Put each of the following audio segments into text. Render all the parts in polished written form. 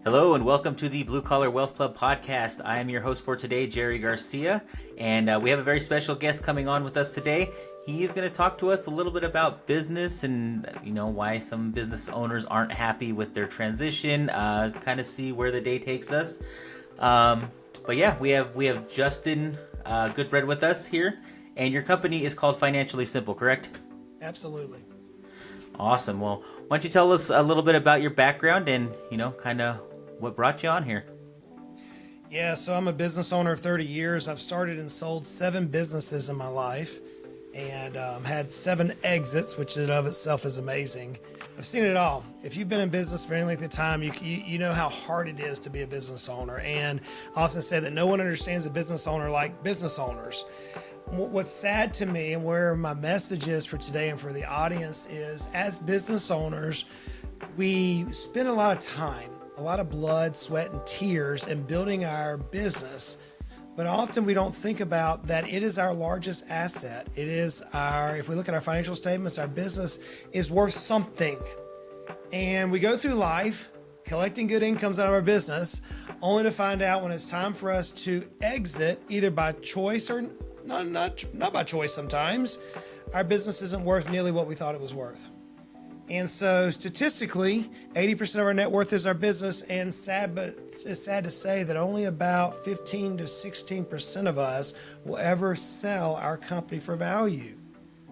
Hello and welcome to the Blue Collar Wealth Club podcast. I am your host for today, Jerry Garcia, and we have a very special guest coming on with us today. He's going to talk to us a little bit about business and, why some business owners aren't happy with their transition, kind of see where the day takes us. But yeah, we have Justin Goodbread with us here, and your company is called Financially Simple, correct? Absolutely. Awesome. Well, why don't you tell us a little bit about your background and, kind of what brought you on here? Yeah, so I'm a business owner of 30 years. I've started and sold 7 businesses in my life and had 7 exits, which in and of itself is amazing. I've seen it all. If you've been in business for any length of time, you know how hard it is to be a business owner. And I often say that no one understands a business owner like business owners. What's sad to me and where my message is for today and for the audience is, as business owners, we spend a lot of time, a lot of blood, sweat, and tears in building our business. But often we don't think about that it is our largest asset. If we look at our financial statements, our business is worth something. And we go through life collecting good incomes out of our business, only to find out when it's time for us to exit, either by choice or not by choice sometimes, our business isn't worth nearly what we thought it was worth. And so statistically, 80% of our net worth is our business, and it's sad to say that only about 15 to 16% of us will ever sell our company for value.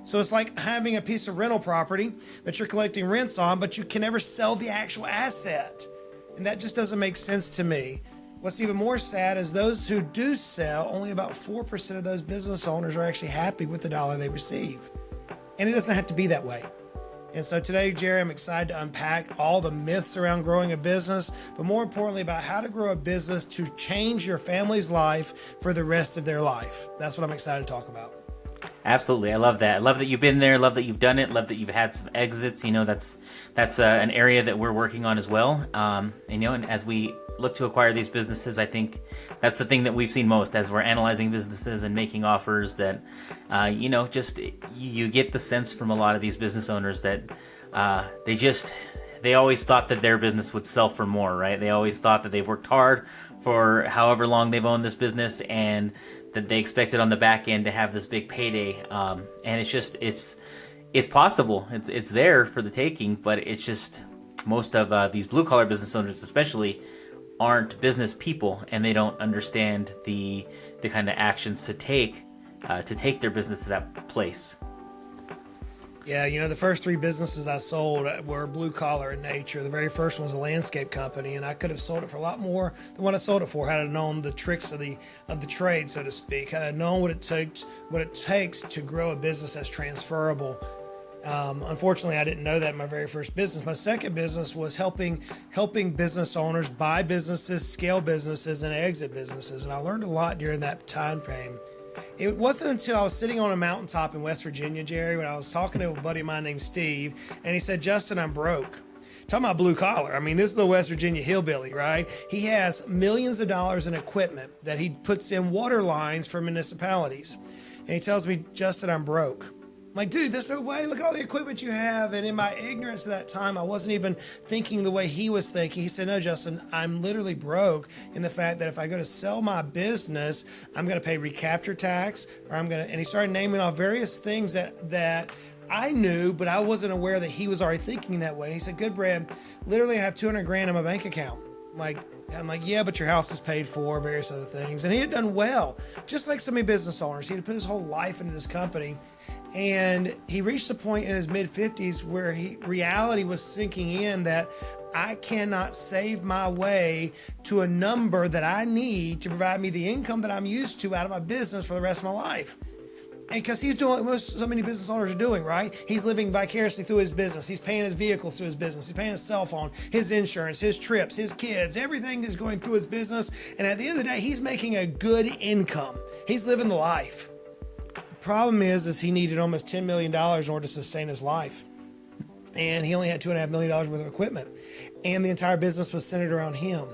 So it's like having a piece of rental property that you're collecting rents on, but you can never sell the actual asset. And that just doesn't make sense to me. What's even more sad is those who do sell, only about 4% of those business owners are actually happy with the dollar they receive. And it doesn't have to be that way. And so today, Jerry, I'm excited to unpack all the myths around growing a business, but more importantly about how to grow a business to change your family's life for the rest of their life. That's what I'm excited to talk about. Absolutely. I love that. I love that you've been there. Love that you've done it. Love that you've had some exits. That's an area that we're working on as well. And as we look to acquire these businesses, I think that's the thing that we've seen most as we're analyzing businesses and making offers that, you get the sense from a lot of these business owners that they always thought that their business would sell for more, right? They always thought that they've worked hard for however long they've owned this business and that they expected on the back end to have this big payday. And it's possible. It's there for the taking, but it's just most of these blue collar business owners especially aren't business people, and they don't understand the kind of actions to take their business to that place. Yeah, the first 3 businesses I sold were blue collar in nature. The very first one was a landscape company, and I could have sold it for a lot more than what I sold it for had I known the tricks of the trade, so to speak. Had I known what it takes to grow a business that's transferable. Unfortunately, I didn't know that in my very first business. My second business was helping business owners buy businesses, scale businesses, and exit businesses. And I learned a lot during that time frame. It wasn't until I was sitting on a mountaintop in West Virginia, Jerry, when I was talking to a buddy of mine named Steve, and he said, "Justin, I'm broke." Talking about blue collar. I mean, this is the West Virginia hillbilly, right? He has millions of dollars in equipment that he puts in water lines for municipalities. And he tells me, "Justin, I'm broke." I'm like, "Dude, there's no way. Look at all the equipment you have." And in my ignorance at that time, I wasn't even thinking the way he was thinking. He said, "No, Justin, I'm literally broke in the fact that if I go to sell my business, I'm going to pay recapture tax, and he started naming off various things that I knew, but I wasn't aware that he was already thinking that way. And he said, "Goodbread, literally I have 200 grand in my bank account." I'm like, "Yeah, but your house is paid for," various other things. And he had done well, just like so many business owners. He had put his whole life into this company. And he reached a point in his mid-50s where reality was sinking in that I cannot save my way to a number that I need to provide me the income that I'm used to out of my business for the rest of my life. And because he's doing what so many business owners are doing, right? He's living vicariously through his business. He's paying his vehicles through his business. He's paying his cell phone, his insurance, his trips, his kids. Everything is going through his business. And at the end of the day, he's making a good income. He's living the life. The problem is he needed almost $10 million in order to sustain his life. And he only had $2.5 million worth of equipment. And the entire business was centered around him.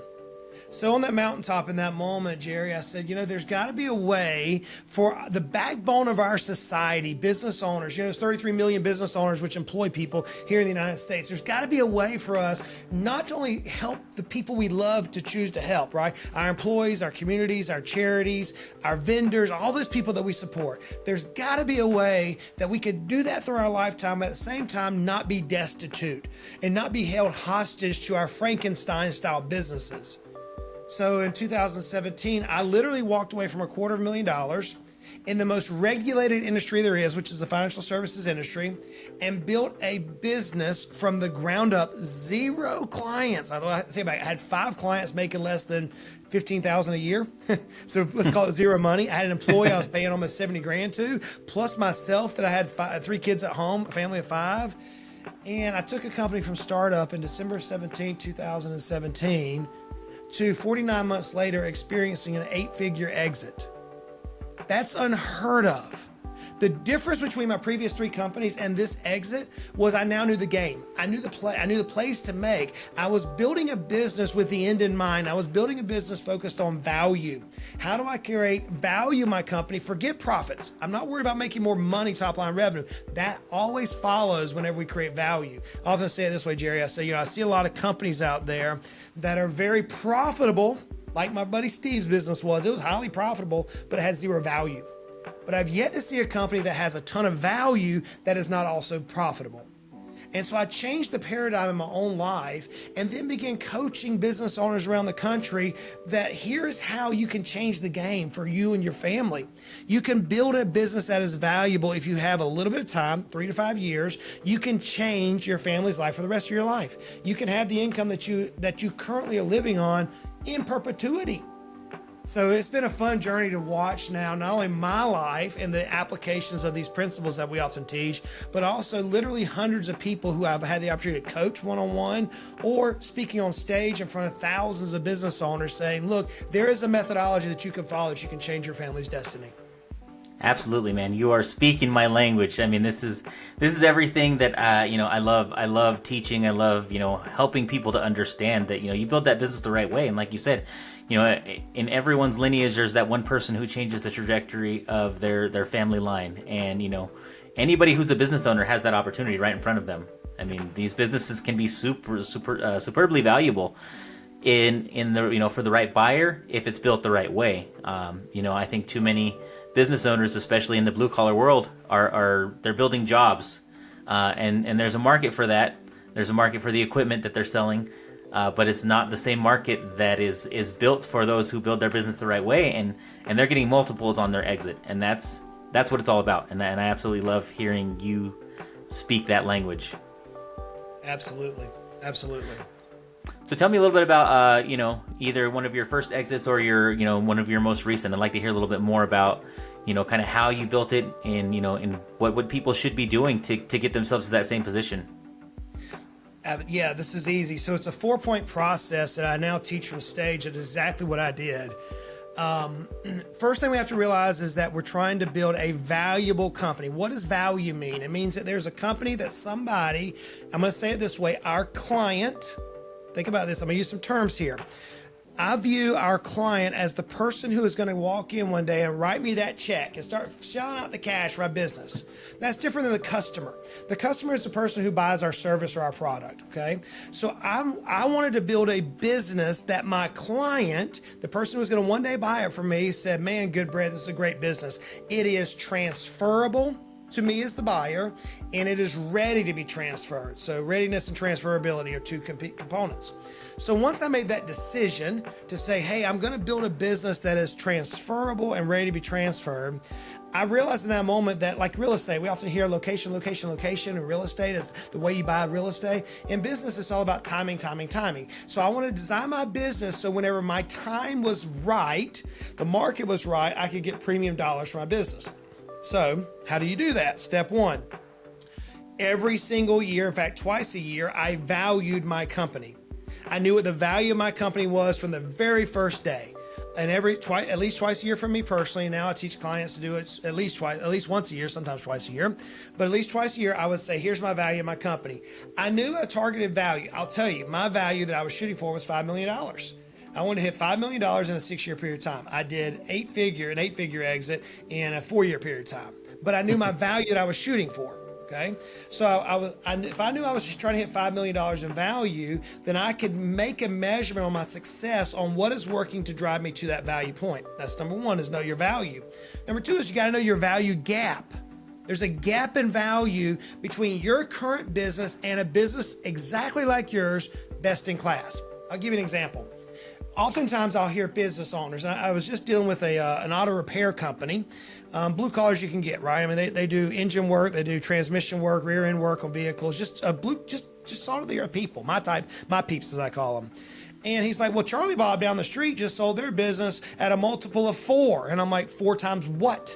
So on that mountaintop in that moment, Jerry, I said, there's got to be a way for the backbone of our society, business owners, there's 33 million business owners which employ people here in the United States. There's got to be a way for us not to only help the people we love to choose to help, right? Our employees, our communities, our charities, our vendors, all those people that we support. There's got to be a way that we could do that through our lifetime, but at the same time, not be destitute and not be held hostage to our Frankenstein-style businesses. So in 2017, I literally walked away from $250,000 in the most regulated industry there is, which is the financial services industry, and built a business from the ground up, 0 clients. I had 5 clients making less than $15,000 a year. So let's call it zero money. I had an employee I was paying almost $70,000 to, plus myself that I had 3 kids at home, a family of 5. And I took a company from startup in December 2017, to 49 months later experiencing an 8-figure exit. That's unheard of. The difference between my previous 3 companies and this exit was I now knew the game. I knew the play. I knew the plays to make. I was building a business with the end in mind. I was building a business focused on value. How do I create value in my company? Forget profits. I'm not worried about making more money, top line revenue. That always follows whenever we create value. I often say it this way, Jerry. I say, I see a lot of companies out there that are very profitable, like my buddy Steve's business was. It was highly profitable, but it had 0 value. But I've yet to see a company that has a ton of value that is not also profitable. And so I changed the paradigm in my own life and then began coaching business owners around the country that here's how you can change the game for you and your family. You can build a business that is valuable if you have a little bit of time, 3 to 5 years. You can change your family's life for the rest of your life. You can have the income that you currently are living on in perpetuity. So it's been a fun journey to watch now, not only my life and the applications of these principles that we often teach, but also literally hundreds of people who I've had the opportunity to coach one-on-one or speaking on stage in front of thousands of business owners saying, look, there is a methodology that you can follow that you can change your family's destiny. Absolutely, man. You are speaking my language. I mean, this is everything that I love. I love teaching. I love helping people to understand that you build that business the right way. And like you said, in everyone's lineage, there's that one person who changes the trajectory of their family line. And anybody who's a business owner has that opportunity right in front of them. I mean, these businesses can be superbly valuable in the for the right buyer if it's built the right way. I think too many business owners, especially in the blue collar world, they're building jobs, and there's a market for that. There's a market for the equipment that they're selling, but it's not the same market that is built for those who build their business the right way, and they're getting multiples on their exit, and that's what it's all about. And I absolutely love hearing you speak that language. Absolutely. So tell me a little bit about either one of your first exits or your one of your most recent. I'd like to hear a little bit more about kind of how you built it and and what people should be doing to get themselves to that same position. Yeah, this is easy. So it's a 4-point process that I now teach from stage. It's exactly what I did. First thing we have to realize is that we're trying to build a valuable company. What does value mean? It means that there's a company that somebody, I'm going to say it this way, our client, think about this, I'm going to use some terms here. I view our client as the person who is going to walk in one day and write me that check and start shelling out the cash for my business. That's different than the customer. The customer is the person who buys our service or our product, okay? So I wanted to build a business that my client, the person who was going to one day buy it from me, said, man, Goodbread, this is a great business. It is transferable to me as the buyer, and it is ready to be transferred. So readiness and transferability are 2 components. So once I made that decision to say, hey, I'm going to build a business that is transferable and ready to be transferred, I realized in that moment that, like real estate, we often hear location, and real estate is the way you buy real estate. In business, it's all about timing. So I want to design my business so whenever my time was right, the market was right, I could get premium dollars for my business. So how do you do that? Step 1, every single year, in fact, twice a year, I valued my company. I knew what the value of my company was from the very first day. And at least twice a year for me personally. Now I teach clients to do it at least once a year, sometimes twice a year. But at least twice a year, I would say, here's my value of my company. I knew a targeted value. I'll tell you, my value that I was shooting for was $5 million. I wanted to hit $5 million in a 6-year period of time. I did an 8-figure exit in a 4-year period of time. But I knew my value that I was shooting for. Okay, so if I knew I was just trying to hit $5 million in value, then I could make a measurement on my success on what is working to drive me to that value point. That's number one, is know your value. Number two is you got to know your value gap. There's a gap in value between your current business and a business exactly like yours, best in class. I'll give you an example. Oftentimes I'll hear business owners, and I was just dealing with an auto repair company, blue collars you can get, right? I mean, they do engine work, they do transmission work, rear end work on vehicles, just sort of the people, my peeps as I call them. And he's like, well, Charlie Bob down the street just sold their business at a multiple of 4. And I'm like, 4 times what?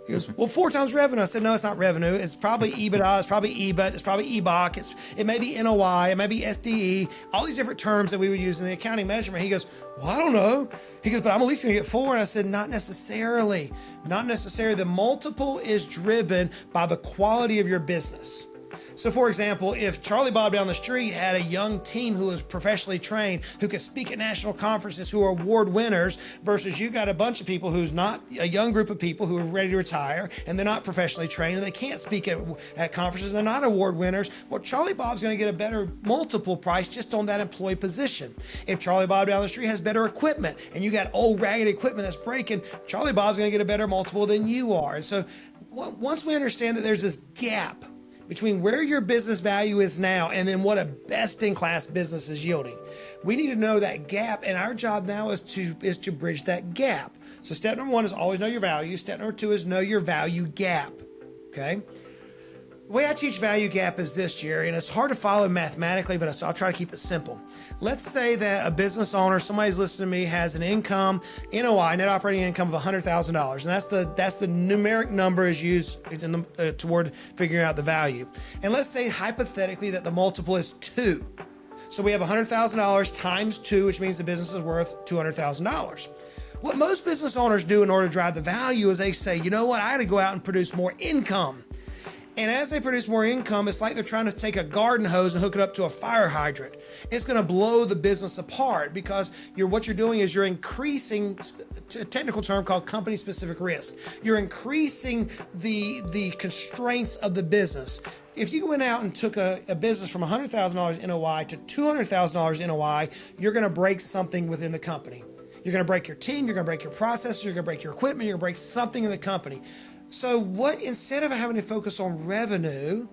He goes, well, 4 times revenue. I said, no, it's not revenue. It's probably EBITDA. It's probably EBIT. It's probably EBOC. It may be NOI. It may be SDE. All these different terms that we would use in the accounting measurement. He goes, well, I don't know. He goes, but I'm at least going to get 4. And I said, not necessarily. Not necessarily. The multiple is driven by the quality of your business. So for example, if Charlie Bob down the street had a young team who was professionally trained, who could speak at national conferences, who are award winners, versus you got a bunch of people who's not a young group of people who are ready to retire and they're not professionally trained and they can't speak at conferences and they're not award winners, well, Charlie Bob's going to get a better multiple price just on that employee position. If Charlie Bob down the street has better equipment and you got old ragged equipment that's breaking, Charlie Bob's going to get a better multiple than you are. And so once we understand that there's this gap between where your business value is now and then what a best-in-class business is yielding, we need to know that gap, and our job now is to bridge that gap. So step number 1 is always know your value. Step number 2 is know your value gap. Okay? The way I teach value gap is this, Jerry, and it's hard to follow mathematically, but I'll try to keep it simple. Let's say that a business owner, somebody's listening to me, has an income, NOI, net operating income of $100,000, and that's the numeric number is used toward figuring out the value. And let's say hypothetically that the multiple is 2. So we have $100,000 times 2, which means the business is worth $200,000. What most business owners do in order to drive the value is they say, you know what, I got to go out and produce more income. And as they produce more income, it's like they're trying to take a garden hose and hook it up to a fire hydrant. It's going to blow the business apart because what you're doing is you're increasing a technical term called company-specific risk. You're increasing the constraints of the business. If you went out and took a business from $100,000 NOI to $200,000 NOI, you're going to break something within the company. You're going to break your team, you're going to break your processes, you're going to break your equipment, you're going to break something in the company. So instead of having to focus on revenue,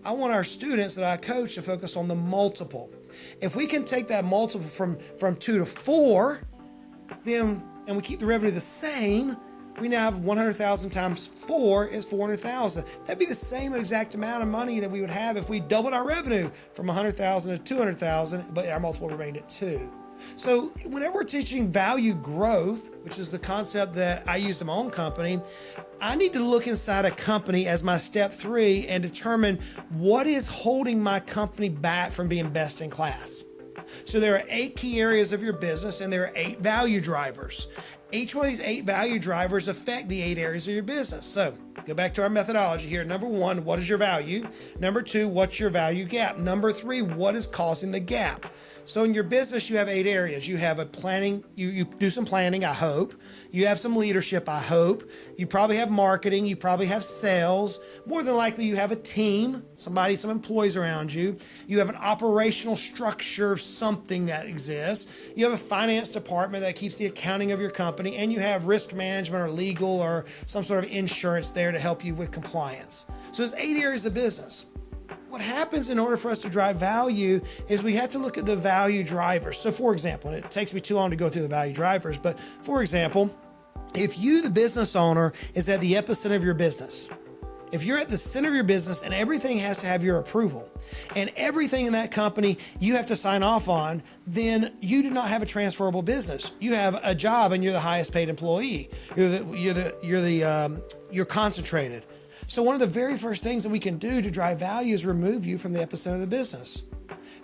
I want our students that I coach to focus on the multiple. If we can take that multiple from 2 to 4, and we keep the revenue the same, we now have 100,000 times 4 is 400,000. That'd be the same exact amount of money that we would have if we doubled our revenue from 100,000 to 200,000, but our multiple remained at 2. So whenever we're teaching value growth, which is the concept that I use in my own company, I need to look inside a company as my step 3 and determine what is holding my company back from being best in class. So there are 8 key areas of your business and there are 8 value drivers. Each one of these 8 value drivers affect the 8 areas of your business. So go back to our methodology here. Number 1, what is your value? Number 2, what's your value gap? Number 3, what is causing the gap? So in your business, you have 8 areas. You have a planning, you do some planning, I hope. You have some leadership, I hope. You probably have marketing. You probably have sales. More than likely, you have a team, some employees around you. You have an operational structure of something that exists. You have a finance department that keeps the accounting of your company. And you have risk management or legal or some sort of insurance there to help you with compliance. So there's 8 areas of business. What happens in order for us to drive value is we have to look at the value drivers. So for example, and it takes me too long to go through the value drivers, but for example, if you, the business owner, is at the epicenter of your business, if you're at the center of your business and everything has to have your approval and everything in that company you have to sign off on, then you do not have a transferable business. You have a job and you're the highest paid employee. You're concentrated. So one of the very first things that we can do to drive value is remove you from the epicenter of the business.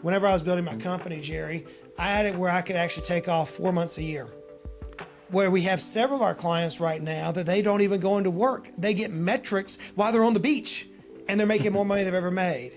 Whenever I was building my company, Jerry, I had it where I could actually take off 4 months a year. Where we have several of our clients right now that they don't even go into work. They get metrics while they're on the beach and they're making more money than they've ever made.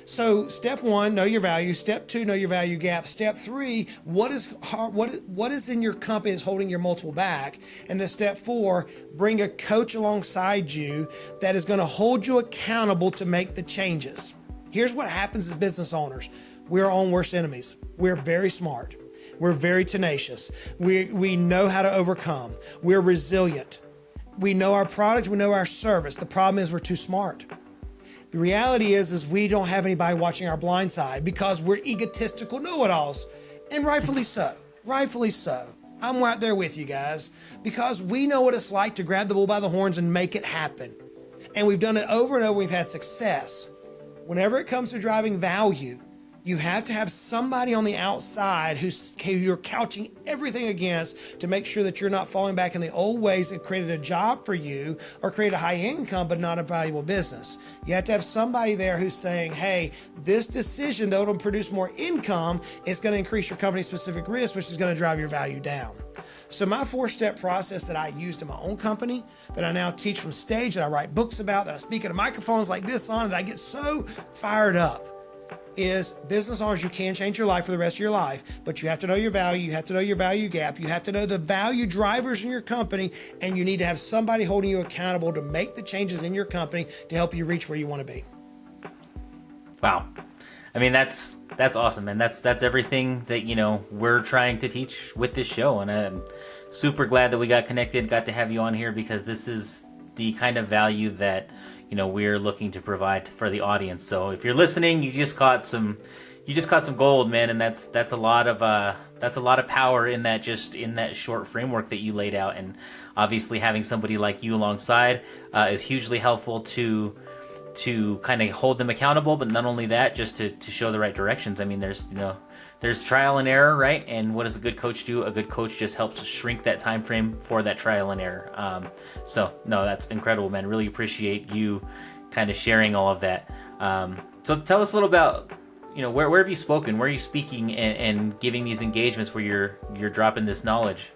So step one, know your value. Step two, know your value gap. Step three, what is in your company that's holding your multiple back? And then step four, bring a coach alongside you that is going to hold you accountable to make the changes. Here's what happens as business owners. We're our own worst enemies. We're very smart. We're very tenacious. We know how to overcome. We're resilient. We know our product. We know our service. The problem is we're too smart. The reality is we don't have anybody watching our blind side because we're egotistical know-it-alls, and rightfully so. Rightfully so. I'm right there with you guys because we know what it's like to grab the bull by the horns and make it happen. And we've done it over and over. We've had success. Whenever it comes to driving value, you have to have somebody on the outside who you're couching everything against to make sure that you're not falling back in the old ways that created a job for you or create a high income but not a valuable business. You have to have somebody there who's saying, hey, this decision, though it'll produce more income, it's going to increase your company specific risk, which is going to drive your value down. So my 4-step process that I used in my own company, that I now teach from stage, that I write books about, that I speak at microphones like this on, that I get so fired up, is business owners, you can change your life for the rest of your life, but you have to know your value, you have to know your value gap, you have to know the value drivers in your company, and you need to have somebody holding you accountable to make the changes in your company to help you reach where you want to be. Wow. I mean, that's awesome, and that's everything that, we're trying to teach with this show, and I'm super glad that we got connected, got to have you on here, because this is the kind of value that we're looking to provide for the audience. So if you're listening, you just caught some gold, man, and that's a lot of power in that short framework that you laid out. And obviously having somebody like you alongside is hugely helpful to kind of hold them accountable, but not only that, just to show the right directions. I mean, there's trial and error, right? And what does a good coach do? A good coach just helps shrink that time frame for that trial and error. So no, that's incredible, man. Really appreciate you kind of sharing all of that. So tell us a little about, where have you spoken? Where are you speaking and giving these engagements where you're dropping this knowledge?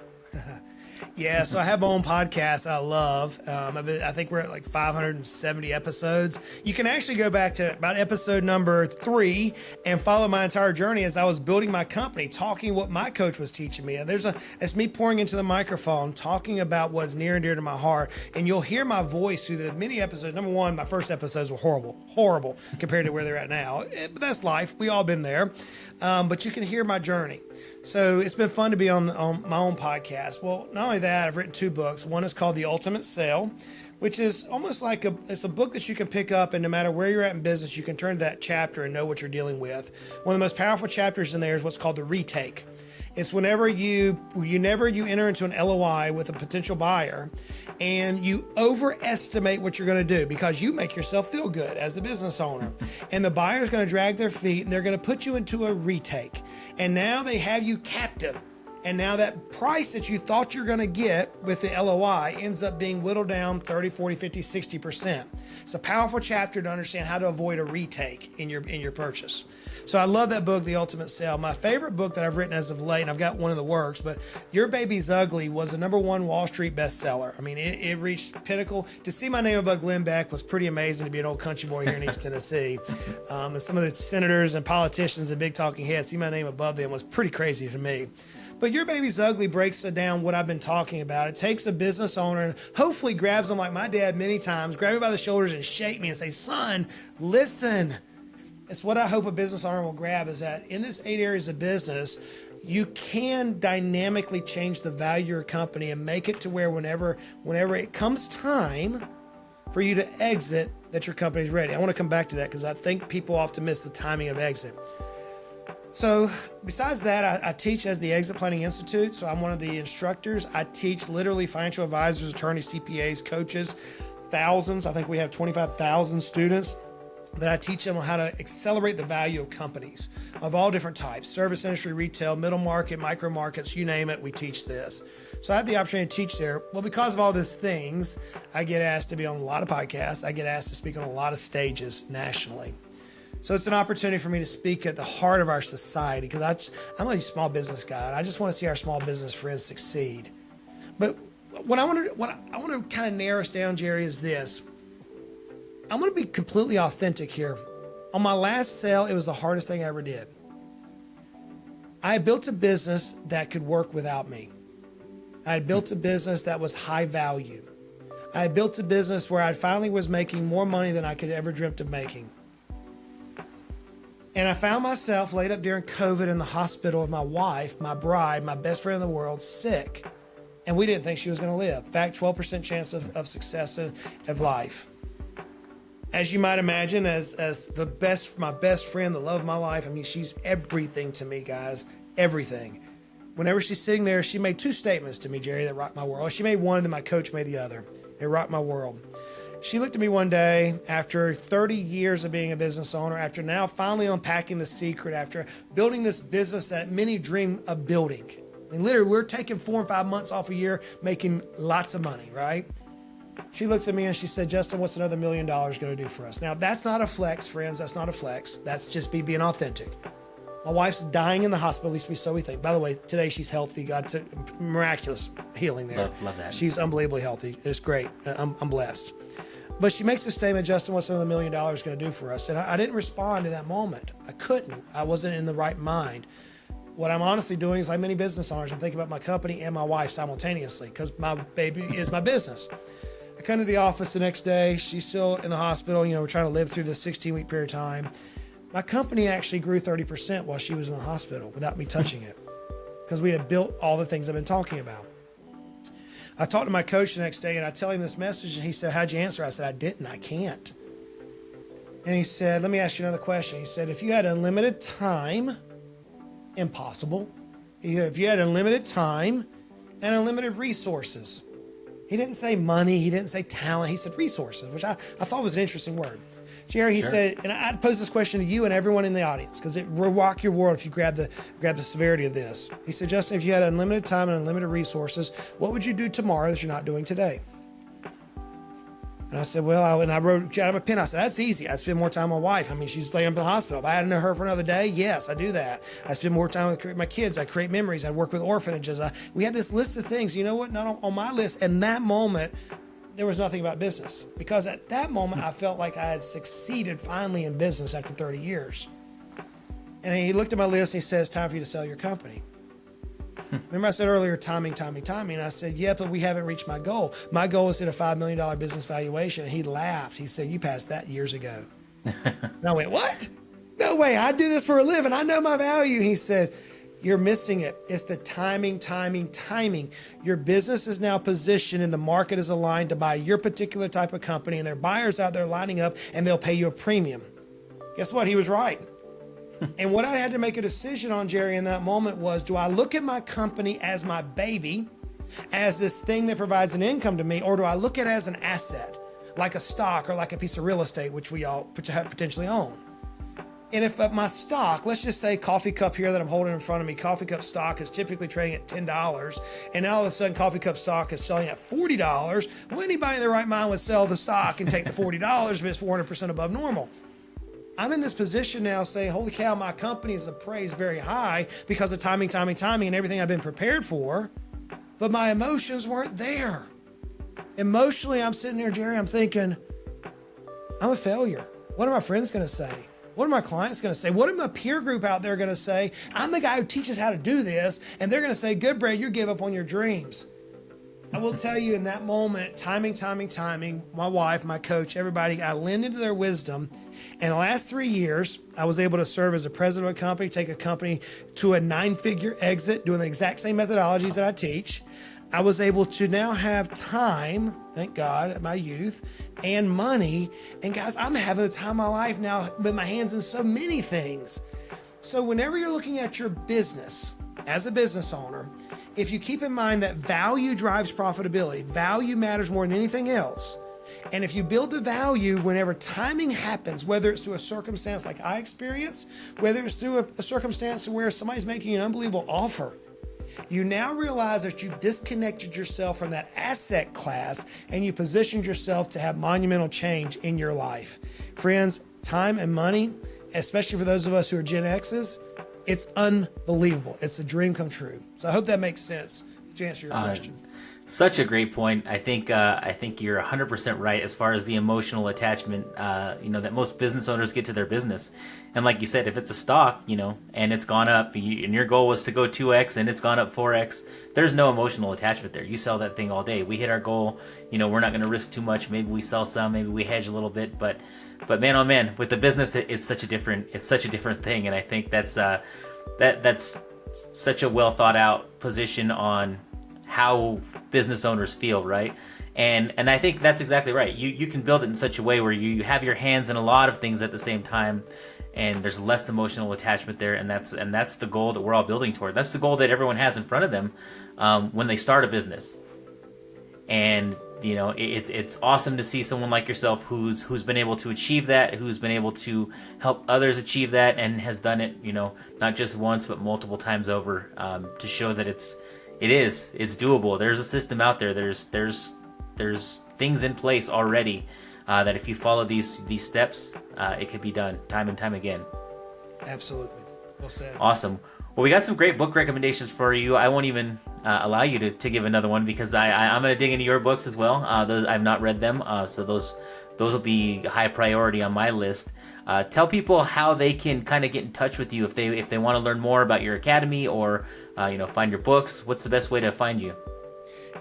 Yeah, so I have my own podcast I love. I think we're at like 570 episodes. You can actually go back to about episode number 3 and follow my entire journey as I was building my company, talking what my coach was teaching me. And it's me pouring into the microphone, talking about what's near and dear to my heart. And you'll hear my voice through the many episodes. Number one, my first episodes were horrible compared to where they're at now. But that's life. We all been there. But you can hear my journey. So it's been fun to be on my own podcast. Well, not only that, I've written 2 books. One is called The Ultimate Sale, which is almost like it's a book that you can pick up, and no matter where you're at in business, you can turn to that chapter and know what you're dealing with. One of the most powerful chapters in there is what's called the retake. It's whenever you enter into an LOI with a potential buyer and you overestimate what you're going to do because you make yourself feel good as the business owner. And the buyer's going to drag their feet and they're going to put you into a retake. And now they have you captive. And now that price that you thought you're going to get with the LOI ends up being whittled down 30, 40, 50, 60%. It's a powerful chapter to understand how to avoid a retake in your purchase. So I love that book, The Ultimate Sale. My favorite book that I've written as of late, and I've got one in the works, but Your Baby's Ugly was the #1 Wall Street bestseller. I mean, it reached pinnacle. To see my name above Glenn Beck was pretty amazing, to be an old country boy here in East Tennessee. And some of the senators and politicians and big talking heads, see my name above them was pretty crazy to me. But Your Baby's Ugly breaks down what I've been talking about. It takes a business owner and hopefully grabs them like my dad many times, grab me by the shoulders and shake me and say, son, listen. It's what I hope a business owner will grab, is that in this 8 areas of business, you can dynamically change the value of your company and make it to where whenever it comes time for you to exit, that your company's ready. I want to come back to that because I think people often miss the timing of exit. So besides that, I teach as the Exit Planning Institute. So I'm one of the instructors. I teach literally financial advisors, attorneys, CPAs, coaches, thousands. I think we have 25,000 students that I teach them on how to accelerate the value of companies of all different types: service industry, retail, middle market, micro markets, you name it, we teach this. So I have the opportunity to teach there. Well, because of all these things, I get asked to be on a lot of podcasts. I get asked to speak on a lot of stages nationally. So it's an opportunity for me to speak at the heart of our society, because I'm a small business guy, and I just want to see our small business friends succeed. But what I want to kind of narrow us down, Jerry, is this. I'm going to be completely authentic here. On my last sale, it was the hardest thing I ever did. I had built a business that could work without me. I had built a business that was high value. I had built a business where I finally was making more money than I could ever dreamt of making. And I found myself laid up during COVID in the hospital with my wife, my bride, my best friend in the world, sick. And we didn't think she was going to live. In fact, 12% chance of success of life. As you might imagine, as my best friend, the love of my life, I mean, she's everything to me, guys, everything. Whenever she's sitting there, she made two statements to me, Jerry, that rocked my world. She made one, and then my coach made the other. It rocked my world. She looked at me one day after 30 years of being a business owner, after now finally unpacking the secret, after building this business that many dream of building. I mean, literally, we're taking 4 and 5 months off a year, making lots of money, right? She looks at me and she said, Justin, what's another $1 million going to do for us? Now, that's not a flex, friends. That's not a flex. That's just me being authentic. My wife's dying in the hospital, at least so we think. By the way, today she's healthy. God took miraculous healing there. Love that. She's unbelievably healthy. It's great. I'm blessed. But she makes a statement, Justin, what's another $1 million going to do for us? And I didn't respond in that moment. I couldn't. I wasn't in the right mind. What I'm honestly doing is, like many business owners, I'm thinking about my company and my wife simultaneously because my baby is my business. I come to the office the next day. She's still in the hospital. You know, we're trying to live through this 16-week period of time. My company actually grew 30% while she was in the hospital without me touching it because we had built all the things I've been talking about. I talked to my coach the next day and I tell him this message and he said, how'd you answer? I said, I didn't. I can't. And he said, let me ask you another question. He said, if you had unlimited time, impossible. If you had unlimited time and unlimited resources. He didn't say money. He didn't say talent. He said resources, which I thought was an interesting word. Jerry, he said, and I'd pose this question to you and everyone in the audience because it will rock your world if you grab the severity of this. He said, Justin, if you had unlimited time and unlimited resources, what would you do tomorrow that you're not doing today? And I said, well, I wrote out of a pen. I said, that's easy. I'd spend more time with my wife. I mean, she's laying up in the hospital. If I had to know her for another day, yes, I do that. I spend more time with my kids. I create memories. I work with orphanages. We had this list of things. You know what? Not on my list. In that moment, there was nothing about business because at that moment, I felt like I had succeeded finally in business after 30 years. And he looked at my list and he says, time for you to sell your company. Remember I said earlier, timing. And I said, yeah, but we haven't reached my goal. My goal is to hit a $5 million business valuation. And he laughed. He said, you passed that years ago. And I went, what? No way. I do this for a living. I know my value. He said, you're missing it. It's the timing. Your business is now positioned and the market is aligned to buy your particular type of company. And there are buyers out there lining up and they'll pay you a premium. Guess what? He was right. And what I had to make a decision on, Jerry, in that moment was, do I look at my company as my baby, as this thing that provides an income to me, or do I look at it as an asset, like a stock or like a piece of real estate, which we all potentially own? And if my stock, let's just say coffee cup here that I'm holding in front of me, coffee cup stock is typically trading at $10, and now all of a sudden coffee cup stock is selling at $40, well, anybody in their right mind would sell the stock and take the $40 if it's 400% above normal. I'm in this position now saying, holy cow, my company is appraised very high because of timing, and everything I've been prepared for. But my emotions weren't there. Emotionally, I'm sitting there, Jerry, I'm thinking, I'm a failure. What are my friends going to say? What are my clients going to say? What are my peer group out there going to say? I'm the guy who teaches how to do this, and they're going to say, Goodbread, you gave up on your dreams. I will tell you in that moment, timing, my wife, my coach, everybody, I leaned into their wisdom. And the last 3 years, I was able to serve as a president of a company, take a company to a 9-figure exit, doing the exact same methodologies that I teach. I was able to now have time, thank God, at my youth, and money. And guys, I'm having the time of my life now with my hands in so many things. So whenever you're looking at your business, as a business owner, if you keep in mind that value drives profitability, value matters more than anything else. And if you build the value whenever timing happens, whether it's through a circumstance like I experienced, whether it's through a circumstance where somebody's making an unbelievable offer, you now realize that you've disconnected yourself from that asset class and you positioned yourself to have monumental change in your life. Friends, time and money, especially for those of us who are Gen X's, it's unbelievable. It's a dream come true. So I hope that makes sense to answer your question. Such a great point. I think you're 100% right as far as the emotional attachment, that most business owners get to their business. And like you said, if it's a stock, and it's gone up, and your goal was to go 2x and it's gone up 4x, there's no emotional attachment there. You sell that thing all day. We hit our goal. We're not going to risk too much. Maybe we sell some. Maybe we hedge a little bit. But man, oh man, with the business, it's such a different thing. And I think that's such a well thought out position on how business owners feel, right? And I think that's exactly right. You can build it in such a way where you have your hands in a lot of things at the same time, and there's less emotional attachment there, and that's the goal that we're all building toward. That's the goal that everyone has in front of them when they start a business. And it's awesome to see someone like yourself who's been able to achieve that, who's been able to help others achieve that, and has done it, not just once but multiple times over, to show that it's doable. There's a system out there. There's things in place already that if you follow these steps, it could be done time and time again. Absolutely. Well said. Awesome. Well, we got some great book recommendations for you. I won't even allow you to give another one because I'm going to dig into your books as well. I've not read them, so those will be high priority on my list. Tell people how they can kind of get in touch with you if they want to learn more about your academy or find your books. What's the best way to find you?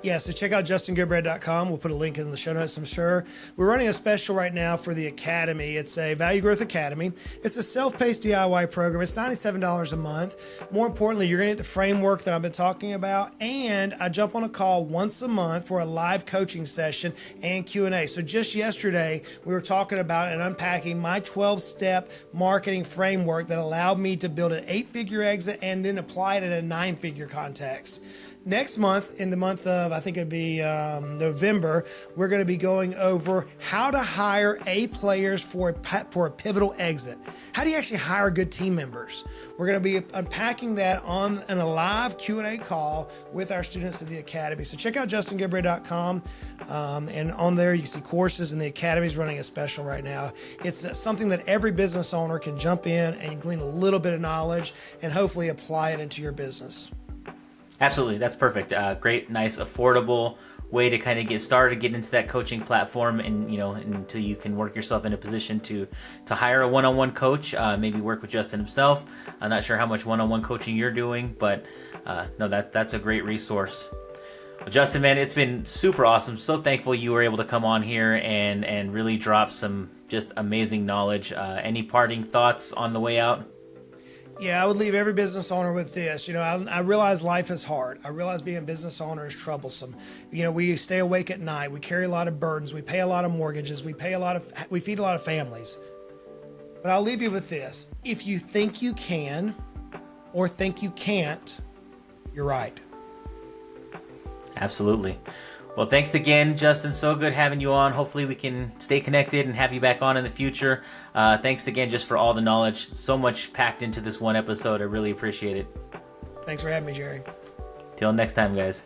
Yeah, so check out justingoodbread.com. We'll put a link in the show notes, I'm sure. We're running a special right now for the Academy. It's a Value Growth Academy. It's a self-paced DIY program. It's $97 a month. More importantly, you're going to get the framework that I've been talking about, and I jump on a call once a month for a live coaching session and Q&A. So just yesterday, we were talking about and unpacking my 12-step marketing framework that allowed me to build an 8-figure exit and then apply it in a 9-figure context. Next month, in the month of, I think it'd be November, we're going to be going over how to hire A players for a pivotal exit. How do you actually hire good team members? We're going to be unpacking that in a live Q&A call with our students at the Academy. So check out justingoodbread.com, and on there you can see courses, and the Academy is running a special right now. It's something that every business owner can jump in and glean a little bit of knowledge and hopefully apply it into your business. Absolutely. That's perfect. Great, nice, affordable way to kind of get started, get into that coaching platform, and until you can work yourself in a position to hire a one-on-one coach, maybe work with Justin himself. I'm not sure how much one-on-one coaching you're doing, but no, that's a great resource. Well, Justin, man, it's been super awesome. So thankful you were able to come on here and really drop some just amazing knowledge. Any parting thoughts on the way out? Yeah, I would leave every business owner with this. I realize life is hard. I realize being a business owner is troublesome. We stay awake at night. We carry a lot of burdens. We pay a lot of mortgages. We feed a lot of families. But I'll leave you with this. If you think you can or think you can't, you're right. Absolutely. Well, thanks again, Justin. So good having you on. Hopefully we can stay connected and have you back on in the future. Thanks again just for all the knowledge. So much packed into this one episode. I really appreciate it. Thanks for having me, Jerry. Till next time, guys.